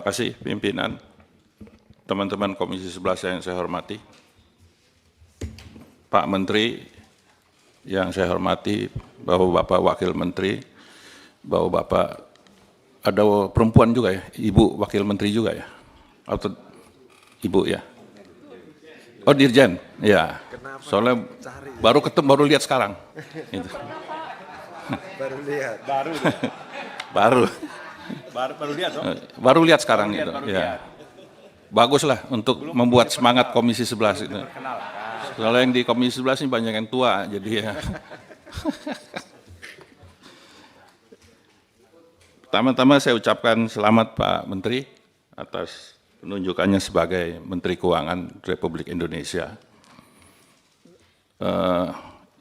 Terima kasih pimpinan, teman-teman Komisi 11 yang saya hormati, Pak Menteri yang saya hormati, Bapak-Bapak Wakil Menteri, Bapak-Bapak, ada perempuan juga ya, Ibu Wakil Menteri juga ya, atau Ibu ya? Oh Dirjen, ya. Soalnya baru ketemu, baru lihat sekarang. Gitu. Baru lihat. Baru lihat dong? Baru lihat sekarang itu. Ya. Baguslah untuk membuat semangat Komisi 11 itu. Soalnya yang di Komisi 11 ini banyak yang tua, jadi ya. Pertama-tama saya ucapkan selamat Pak Menteri atas penunjukannya sebagai Menteri Keuangan Republik Indonesia.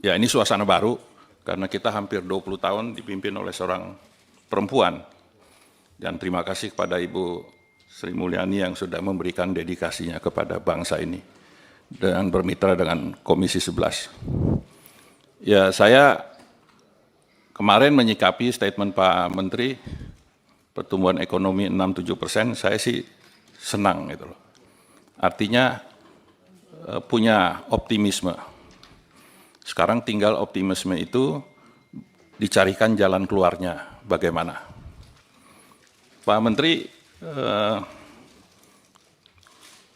Ya ini suasana baru karena kita hampir 20 tahun dipimpin oleh seorang perempuan. Dan terima kasih kepada Ibu Sri Mulyani yang sudah memberikan dedikasinya kepada bangsa ini dan bermitra dengan Komisi 11. Ya saya kemarin menyikapi statement Pak Menteri pertumbuhan ekonomi 6-7%, saya sih senang gitu loh. Artinya punya optimisme. Sekarang tinggal optimisme itu dicarikan jalan keluarnya bagaimana. Pak Menteri,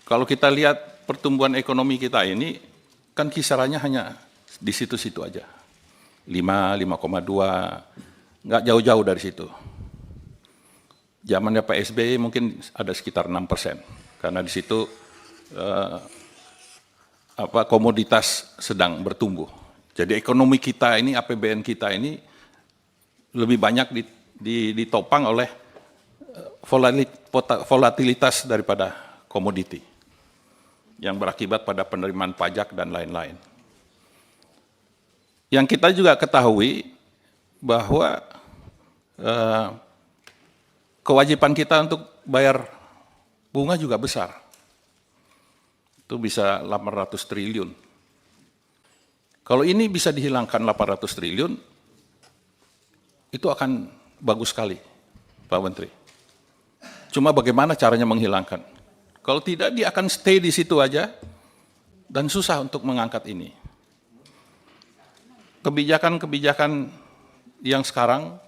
kalau kita lihat pertumbuhan ekonomi kita ini, kan kisarannya hanya di situ-situ aja. 5, 5,2, nggak jauh-jauh dari situ. Zamannya Pak SBY mungkin ada sekitar 6%, karena di situ komoditas sedang bertumbuh. Jadi ekonomi kita ini, APBN kita ini lebih banyak ditopang oleh volatilitas daripada komoditi yang berakibat pada penerimaan pajak dan lain-lain. Yang kita juga ketahui bahwa kewajiban kita untuk bayar bunga juga besar. Itu bisa 800 triliun. Kalau ini bisa dihilangkan 800 triliun, itu akan bagus sekali, Pak Menteri. Cuma bagaimana caranya menghilangkan? Kalau tidak, dia akan stay di situ aja dan susah untuk mengangkat ini. Kebijakan-kebijakan yang sekarang,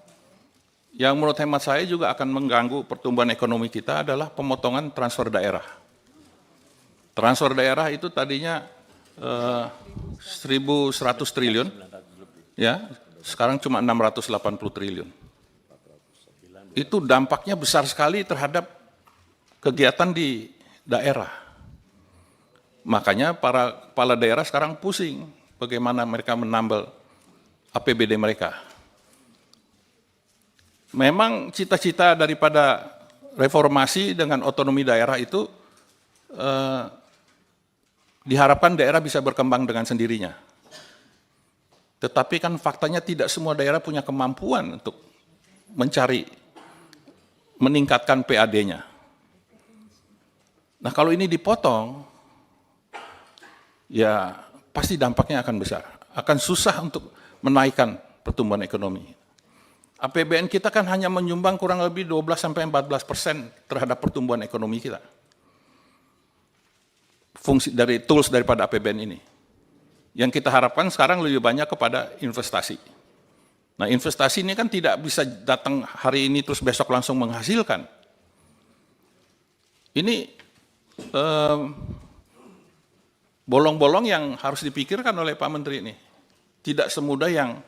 yang menurut hemat saya juga akan mengganggu pertumbuhan ekonomi kita adalah pemotongan transfer daerah. Transfer daerah itu tadinya 1.100 triliun, ya, sekarang cuma 680 triliun. Itu dampaknya besar sekali terhadap kegiatan di daerah. Makanya para kepala daerah sekarang pusing bagaimana mereka menambal APBD mereka. Memang cita-cita daripada reformasi dengan otonomi daerah itu diharapkan daerah bisa berkembang dengan sendirinya. Tetapi kan faktanya tidak semua daerah punya kemampuan untuk meningkatkan PAD-nya. Nah kalau ini dipotong, ya pasti dampaknya akan besar. Akan susah untuk menaikkan pertumbuhan ekonomi. APBN kita kan hanya menyumbang kurang lebih 12-14% terhadap pertumbuhan ekonomi kita. Fungsi dari tools daripada APBN ini. Yang kita harapkan sekarang lebih banyak kepada investasi. Nah investasi ini kan tidak bisa datang hari ini terus besok langsung menghasilkan. Ini bolong-bolong yang harus dipikirkan oleh Pak Menteri ini. Tidak semudah yang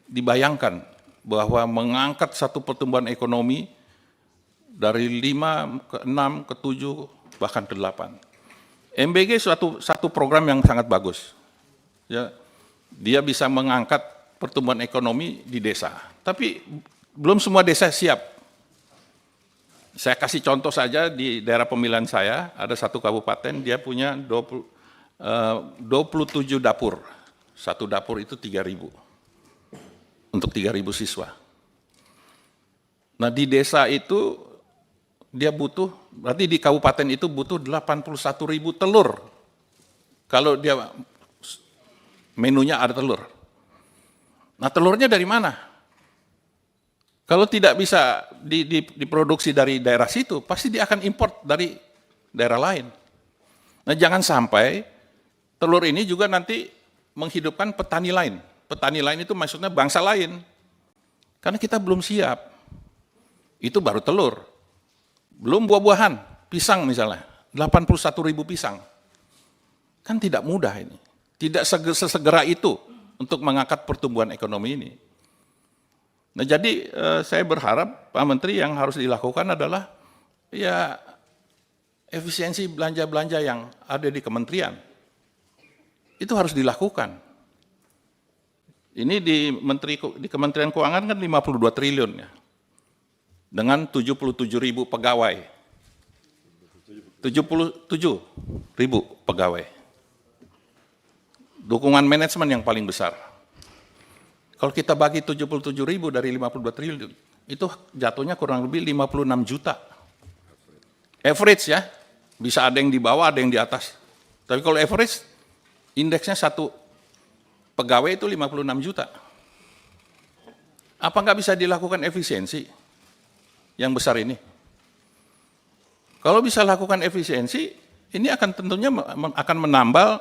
dibayangkan bahwa mengangkat satu pertumbuhan ekonomi dari 5 ke 6 ke 7 bahkan ke 8. MBG satu program yang sangat bagus. Ya, dia bisa mengangkat pertumbuhan ekonomi di desa. Tapi belum semua desa siap. Saya kasih contoh saja di daerah pemilihan saya, ada satu kabupaten, dia punya 27 dapur. Satu dapur itu 3.000. Untuk 3.000 siswa. Nah di desa itu, dia butuh, berarti di kabupaten itu butuh 81.000 telur. Kalau dia menunya ada telur. Nah telurnya dari mana? Kalau tidak bisa diproduksi dari daerah situ, pasti dia akan import dari daerah lain. Nah, jangan sampai telur ini juga nanti menghidupkan petani lain. Petani lain itu maksudnya bangsa lain. Karena kita belum siap. Itu baru telur. Belum buah-buahan, pisang misalnya, 81.000 pisang. Kan tidak mudah ini. Tidak sesegera itu untuk mengangkat pertumbuhan ekonomi ini. Nah, jadi saya berharap Pak Menteri yang harus dilakukan adalah ya efisiensi belanja-belanja yang ada di kementerian. Itu harus dilakukan. Ini di Kementerian Keuangan kan 52 triliun ya. Dengan 77.000 pegawai. 77.000 pegawai. Dukungan manajemen yang paling besar. Kalau kita bagi 77.000 dari 52 triliun, itu jatuhnya kurang lebih 56 juta. Average ya, bisa ada yang di bawah, ada yang di atas. Tapi kalau average, indeksnya satu pegawai itu 56 juta. Apa nggak bisa dilakukan efisiensi yang besar ini? Kalau bisa lakukan efisiensi, ini akan tentunya akan menambal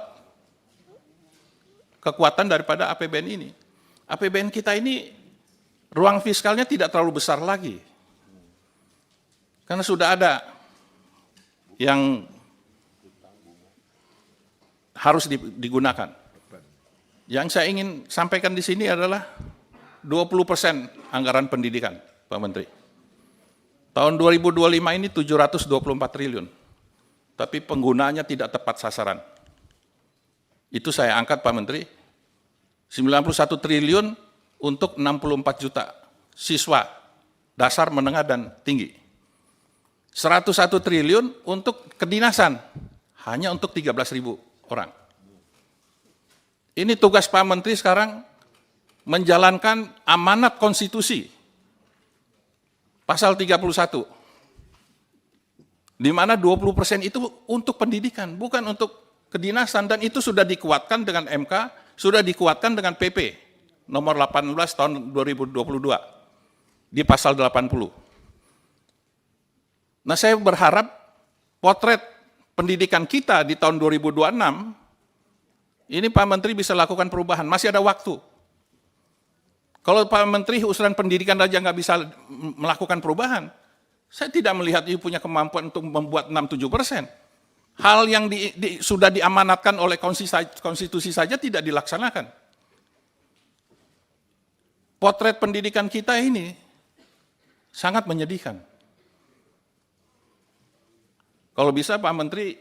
kekuatan daripada APBN ini. APBN kita ini ruang fiskalnya tidak terlalu besar lagi. Karena sudah ada yang harus digunakan. Yang saya ingin sampaikan di sini adalah 20% anggaran pendidikan, Pak Menteri. Tahun 2025 ini 724 triliun. Tapi penggunaannya tidak tepat sasaran. Itu saya angkat Pak Menteri. 91 triliun untuk 64 juta siswa dasar, menengah, dan tinggi. 101 triliun untuk kedinasan, hanya untuk 13.000 orang. Ini tugas Pak Menteri sekarang menjalankan amanat konstitusi, pasal 31, di mana 20% itu untuk pendidikan, bukan untuk kedinasan, dan itu sudah dikuatkan dengan MK, sudah dikuatkan dengan PP nomor 18 tahun 2022 di pasal 80. Nah, saya berharap potret pendidikan kita di tahun 2026 ini Pak Menteri bisa lakukan perubahan, masih ada waktu. Kalau Pak Menteri usulan pendidikan aja nggak bisa melakukan perubahan, saya tidak melihat dia punya kemampuan untuk membuat 6-7%. Hal yang sudah diamanatkan oleh konstitusi saja tidak dilaksanakan. Potret pendidikan kita ini sangat menyedihkan. Kalau bisa Pak Menteri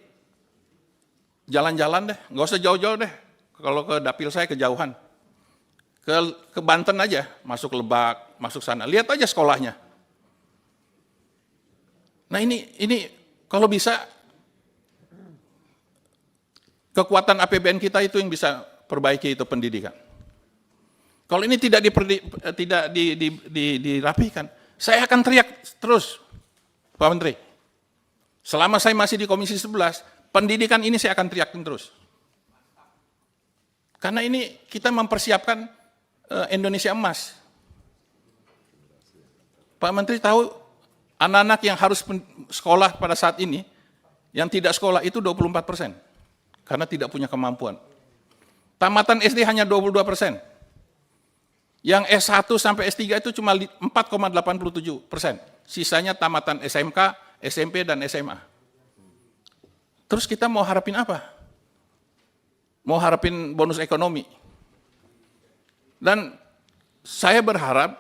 jalan-jalan deh, nggak usah jauh-jauh deh. Kalau ke dapil saya kejauhan. Ke Banten aja, masuk Lebak, masuk sana. Lihat aja sekolahnya. Nah ini kalau bisa kekuatan APBN kita itu yang bisa perbaiki itu pendidikan. Kalau ini tidak dirapikan, saya akan teriak terus, Pak Menteri. Selama saya masih di Komisi 11, pendidikan ini saya akan teriakin terus. Karena ini kita mempersiapkan Indonesia emas. Pak Menteri tahu anak-anak yang harus sekolah pada saat ini, yang tidak sekolah itu 24%. Karena tidak punya kemampuan. Tamatan SD hanya 22%. Yang S1 sampai S3 itu cuma 4,87%. Sisanya tamatan SMK, SMP, dan SMA. Terus kita mau harapin apa? Mau harapin bonus ekonomi. Dan saya berharap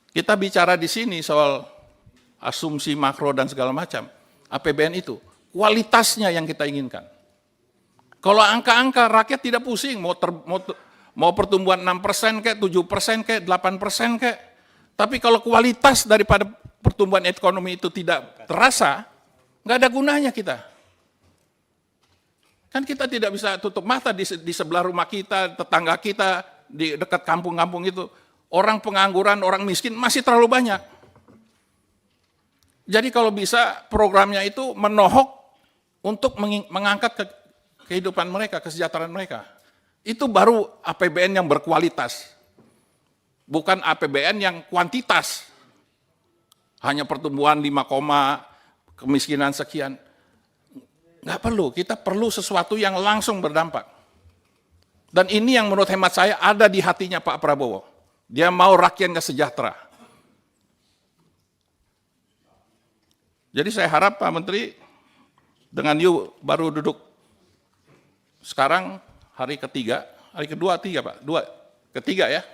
kita bicara di sini soal asumsi makro dan segala macam. APBN itu, kualitasnya yang kita inginkan. Kalau angka-angka rakyat tidak pusing, mau pertumbuhan 6% kayak, 7% kayak, 8% kayak. Tapi kalau kualitas daripada pertumbuhan ekonomi itu tidak terasa, nggak ada gunanya kita. Kan kita tidak bisa tutup mata di sebelah rumah kita, tetangga kita, di dekat kampung-kampung itu. Orang pengangguran, orang miskin masih terlalu banyak. Jadi kalau bisa programnya itu menohok untuk mengangkat kehidupan mereka, kesejahteraan mereka. Itu baru APBN yang berkualitas. bukan APBN yang kuantitas. Hanya pertumbuhan 5, kemiskinan sekian. Nggak perlu, kita perlu sesuatu yang langsung berdampak. Dan ini yang menurut hemat saya ada di hatinya Pak Prabowo. Dia mau rakyatnya sejahtera. Jadi saya harap Pak Menteri, dengan you baru duduk sekarang hari ketiga, hari kedua, tiga Pak, ketiga ya.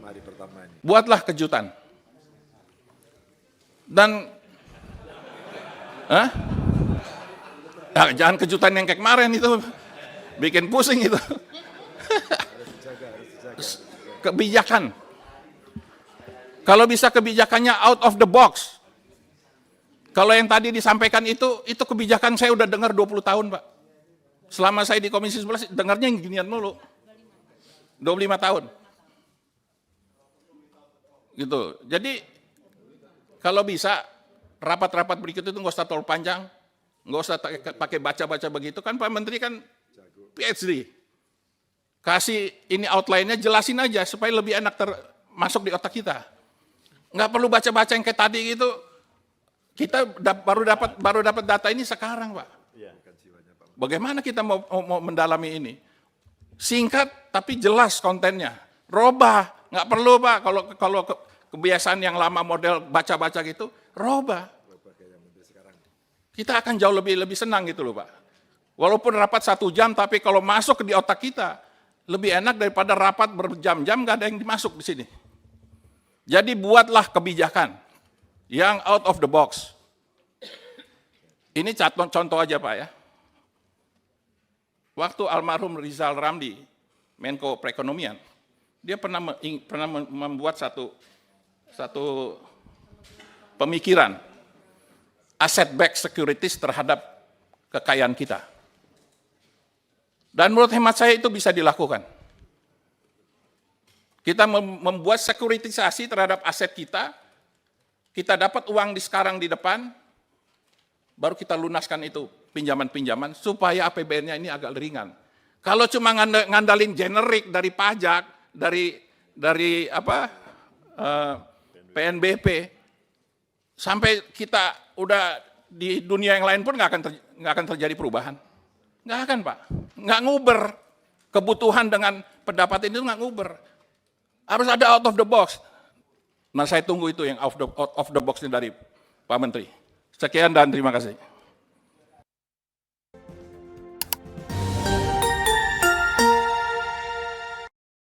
Hari pertama ini. Buatlah kejutan. Dan jangan kejutan yang kayak kemarin itu, bikin pusing itu. Kebijakan. Kalau bisa kebijakannya out of the box. Kalau yang tadi disampaikan itu kebijakan saya udah dengar 20 tahun, Pak. Selama saya di Komisi 11, dengarnya yang ginian mulu. 25 tahun. Gitu. Jadi, kalau bisa, rapat-rapat berikut itu nggak usah terlalu panjang, nggak usah pakai baca-baca begitu, kan Pak Menteri kan PhD. Kasih ini outline-nya, jelasin aja, supaya lebih enak masuk di otak kita. Nggak perlu baca-baca yang kayak tadi gitu. Kita baru dapat data ini sekarang, Pak. Bagaimana kita mau mendalami ini? Singkat tapi jelas kontennya. Robah, nggak perlu Pak. Kalau kebiasaan yang lama model baca-baca gitu, robah. Kita akan jauh lebih senang gitu loh Pak. Walaupun rapat 1 jam, tapi kalau masuk di otak kita lebih enak daripada rapat berjam-jam nggak ada yang dimasuk di sini. Jadi buatlah kebijakan yang out of the box. Ini contoh aja Pak ya. Waktu almarhum Rizal Ramli, Menko Perekonomian, dia pernah membuat satu pemikiran asset backed securities terhadap kekayaan kita. Dan menurut hemat saya itu bisa dilakukan. Kita membuat sekuritisasi terhadap aset kita dapat uang sekarang di depan, baru kita lunaskan itu pinjaman-pinjaman supaya APBN-nya ini agak ringan. Kalau cuma ngandalin generik dari pajak, dari PNBP, sampai kita udah di dunia yang lain pun nggak akan terjadi perubahan. Nggak akan Pak, nggak nguber. Kebutuhan dengan pendapatan itu nggak nguber. Harus ada out of the box. Nah saya tunggu itu yang out of the box dari Pak Menteri. Sekian dan terima kasih.